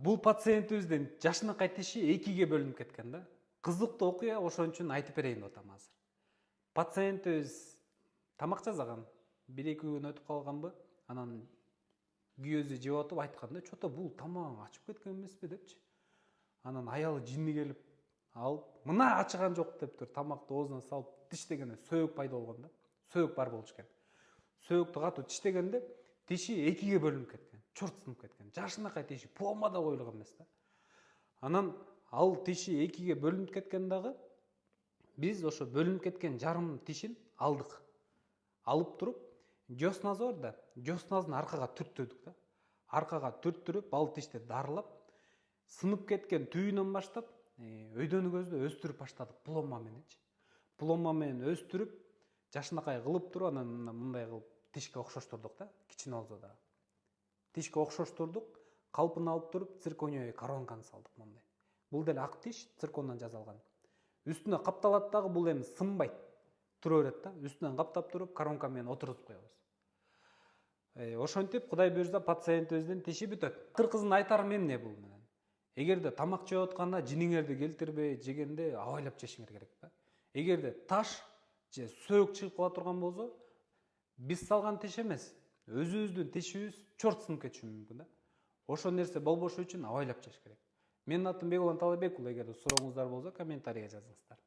Бул пациентибиздин жашынакай тиши 2-ге бөлүнүп кеткен да. Кызыктуу окуя, ошон үчүн айтып берейин деп атам азыр. Пациентибиз тамак жасаган, 1-2 күн өтүп калганбы, анан күйөөсү жеп атып айткан да, "Чото бул тамагың ачып кеткен эмеспи?" депчи. Анан аялы жинни келип алып, "Мына ачыган жок" дептир, тамакты оозуна салып тиштегенде сөөк пайда болгон да. Сөөк бар болчу экен. Сөөктү катуу тиштегенде тиши 2-ге бөлүнүп кеткен, чорт кеткен. Жашынакай тиши пломба да коюлган эмес да. Анан ал тиши 2-ге бөлүнүп кеткен дагы биз ошо бөлүнүп кеткен жарым тишин алдык. Алып туруп, дёснасы бар да, дёснасын аркага түрттүрдүк да. Аркага түрттүрүп, ал тишти дарылап, сынып кеткен түбүнөн баштап, өйдөнү көздө өстүрүп баштадык пломба мененчи. Пломба менен өстүрүп, жашынакай кылып туруп, анан мындай кылып тишке окшоштурдук да, кичине болсо да. Тишке окшоштурдук, калпын алып туруп, циркониевый коронканы салдык мындай. Бул деле ак тиш, циркондон жасалган. Үстүнө капталат дагы, бул эми сынбайт. Тура берет да, үстүнөн каптап туруп, коронка менен отургузуп коебуз. Ошентип, Кудай буйрса, пациентибиздин тиши бүтөт. Кыркызын айтарым эмне бул менен? Эгерде тамак жеп атканда жиниңерди келтирбей жегенде абайлап жешиңер керек да. Эгерде таш же сөөк чыгып кала турган болсо, биз салган тиш эмес, өзүбүздүн тишибиз чорт сынып кетиши мүмкүн да. Ошол нерсе болбошу үчүн абайлап жеш керек. Менин атым Бекулан Талайбек уулу. Эгерде сурооңуздар болсо, комментарийге жазыңыздар.